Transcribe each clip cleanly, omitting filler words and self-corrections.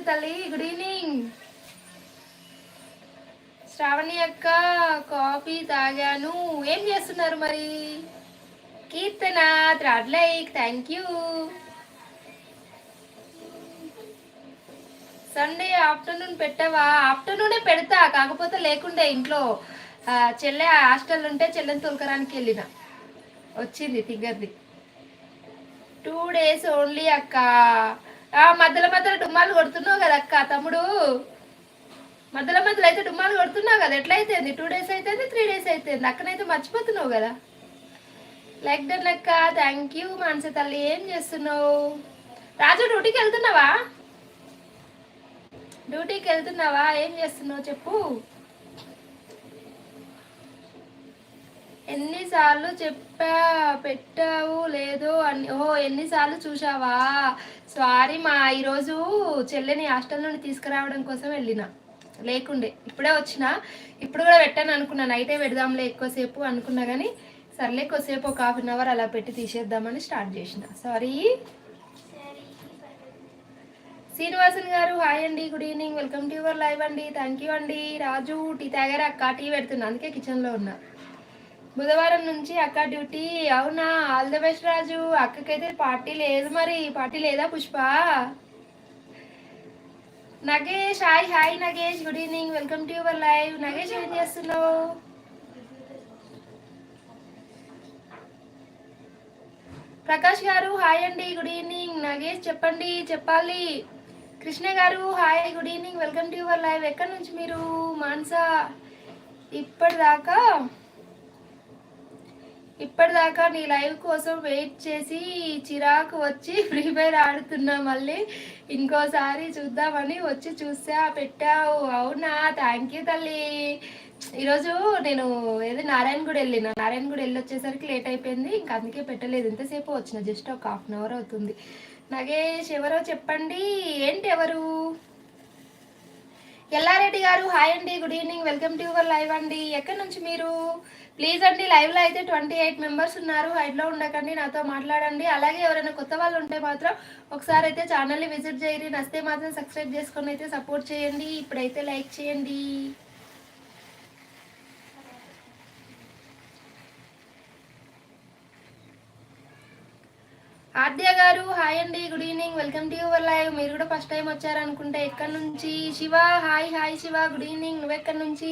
తల్లి. Good evening. Shravani అక్క coffee తాగాను. ఏం చేస్తున్నారు మరి? Keerthana third like, thank you. Sunday afternoon పెట్టావా? ఆఫ్టర్నూనే పెడతా, కాకపోతే లేకుండే ఇంట్లో. చెల్లె హాస్టల్ ఉంటే చెల్లెని తొలకరానికి వెళ్ళిన, వచ్చింది తిగ్గర్ది. 2 days ఓన్లీ అక్క. మధ్యలో మధ్యలో డుమ్మాలు కొడుతున్నావు కదా అక్క. తమ్ముడు మధ్యలో మధ్యలో అయితే డుమ్మాలు కొడుతున్నావు కదా, ఎట్లయితే 2 days అయితే 3 days అయితే అక్కనైతే మర్చిపోతున్నావు కదా. లైక్ డన్ అక్క, థ్యాంక్ యూ. మానస తల్లి ఏం చేస్తున్నావు? రాజు డ్యూటీకి వెళ్తున్నావా? డ్యూటీకి వెళ్తున్నావా? ఏం చేస్తున్నావు చెప్పు. ఎన్నిసార్లు పెట్టావు లేదో అని. ఓహో, ఎన్నిసార్లు చూసావా? సారీ మా, ఈరోజు చెల్లెని హాస్టల్ నుండి తీసుకురావడం కోసం వెళ్ళిన, లేకుండే ఇప్పుడే వచ్చిన. ఇప్పుడు కూడా పెట్టాను అనుకున్నా, నైటే పెడదాంలే ఎక్కువసేపు అనుకున్నా, కానీ సర్లే ఎక్కువసేపు ఒక 1/2 hour అలా పెట్టి తీసేద్దామని స్టార్ట్ చేసిన. సారీ. శ్రీనివాసన్ గారు హాయ్ అండి, good evening, welcome to your live అండి. థ్యాంక్ యూ అండి. రాజు టీ తాగారా అక్క? టీ పెడుతున్నా, అందుకే కిచెన్లో ఉన్నా. బుధవారం నుంచి అక్క డ్యూటీ. అవునా, ఆల్ ద బెస్ట్ రాజు. అక్కకైతే పార్టీ లేదు, మరి పార్టీ లేదా Pushpa? Nagesh hi. Hi Nagesh, good evening, welcome to your live. Nagesh ఏం చేస్తున్నావు? ప్రకాష్ గారు హాయ్ అండి, గుడ్ ఈవినింగ్. నగేష్ చెప్పండి, చెప్పాలి. కృష్ణ గారు hi, good evening, welcome to your live. ఎక్కడి నుంచి మీరు? మాన్సా. ఇప్పటిదాకా నీ లైవ్ కోసం వెయిట్ చేసి చిరాకు వచ్చి ఫ్రీ ఫైర్ ఆడుతున్నా, మళ్ళీ ఇంకోసారి చూద్దామని వచ్చి చూసా, పెట్టావు. అవునా, థ్యాంక్ యూ తల్లి. ఈరోజు నేను నారాయణగూడ వెళ్ళి వచ్చేసరికి లేట్ అయిపోయింది, ఇంకా అందుకే పెట్టలేదు. ఇంతసేపు వచ్చిన, జస్ట్ ఒక 1/2 hour అవుతుంది. నగేష్ ఎవరో చెప్పండి. ఏంటి ఎవరు? ఎల్లారెడ్డి గారు హాయ్ అండి, good evening, welcome to your live అండి. ఎక్కడి నుంచి మీరు? ప్లీజ్ అండి, లైవ్లో అయితే 28 members ఉన్నారు. హైడ్లో ఉండకండి, నాతో మాట్లాడండి. అలాగే ఎవరైనా కొత్త వాళ్ళు ఉంటే మాత్రం ఒకసారి అయితే ఛానల్ని విజిట్ చేయండి. నస్తే మాత్రం సబ్స్క్రైబ్ చేసుకొని అయితే సపోర్ట్ చేయండి. ఇప్పుడైతే లైక్ చేయండి. ఆద్య గారు హాయ్ అండి, good evening, welcome to your live. మీరు కూడా ఫస్ట్ టైం వచ్చారనుకుంటే. ఎక్కడి నుంచి? Shiva hi. Hi Shiva, good evening. నువ్వెక్కడి నుంచి?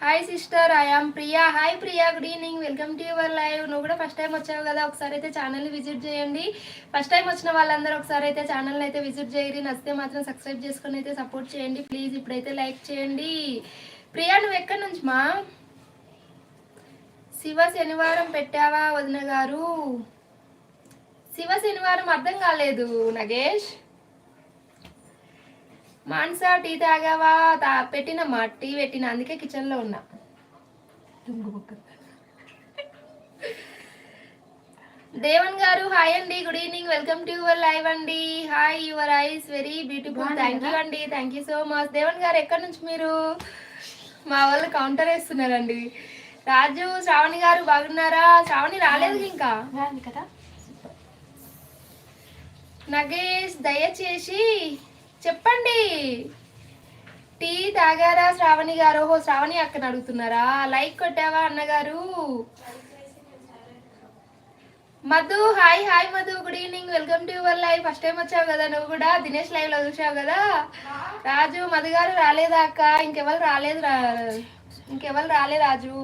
Hi sister, I am Priya. Hi Priya, good evening, welcome to your live. నువ్వు కూడా ఫస్ట్ టైం వచ్చావు కదా, ఒకసారి అయితే ఛానల్ని విజిట్ చేయండి. ఫస్ట్ టైం వచ్చిన వాళ్ళందరూ ఒకసారి అయితే ఛానల్ని అయితే విజిట్ చేయండి. నచ్చితే మాత్రం సబ్స్క్రైబ్ చేసుకొని అయితే సపోర్ట్ చేయండి ప్లీజ్. ఇప్పుడైతే లైక్ చేయండి. ప్రియా నువ్వు ఎక్కడి నుంచి మా? శివ శనివారం పెట్టావా వదిన గారు? శివ శనివారం అర్థం కాలేదు నగేష్. మాన్సా టీ తాగావా? పెట్టినమ్మా, టీ పెట్టిన, అందుకే కిచెన్లో ఉన్నా. దేవన్ గారు హాయ్ అండి, good evening, welcome to your live అండి. Hi, your eyes very beautiful. Thank you అండి, thank you so much. Devan garu ఎక్కడి నుంచి మీరు? మా వాళ్ళు కౌంటర్ వేస్తున్నారండి. రాజు శ్రావణి గారు బాగున్నారా? శ్రావణి రాలేదు ఇంకా కదా. నగేష్ దయచేసి చెప్పండి, టీ తాగారా శ్రావణి గారు? ఓహో, శ్రావణి అక్కని అడుగుతున్నారా? లైక్ కొట్టావా అన్నగారు? Madhu hi. Hi Madhu, good evening, welcome to your live. First time వచ్చావు కదా నువ్వు కూడా, దినేష్ లైవ్ లో చూసావు కదా. రాజు మధు గారు రాలేదా అక్క? ఇంకెవరు రాలే Raju.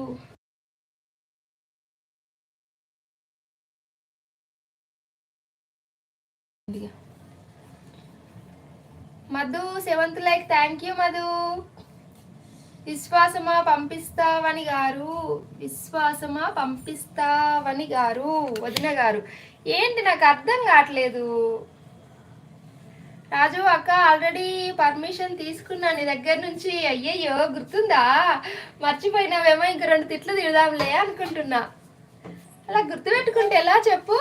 Madhu 7th like, thank you Madhu. విశ్వాసమా పంపిస్తావని గారు వదిన గారు. ఏంటి నాకు అర్థం కావట్లేదు. రాజు అక్క ఆల్రెడీ పర్మిషన్ తీసుకున్నా నీ దగ్గర నుంచి. అయ్యయ్యో గుర్తుందా? మర్చిపోయినావేమో, ఇంక 2 తిట్లు తిడదాంలే అనుకుంటున్నా. అలా గుర్తుపెట్టుకుంటే ఎలా చెప్పు?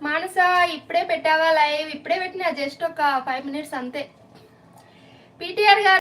మానస ఇప్పుడే పెట్టావా లైవ్? ఇప్పుడే పెట్టినా, జస్ట్ ఒక 5 minutes అంతే. పీటీఆర్ గారు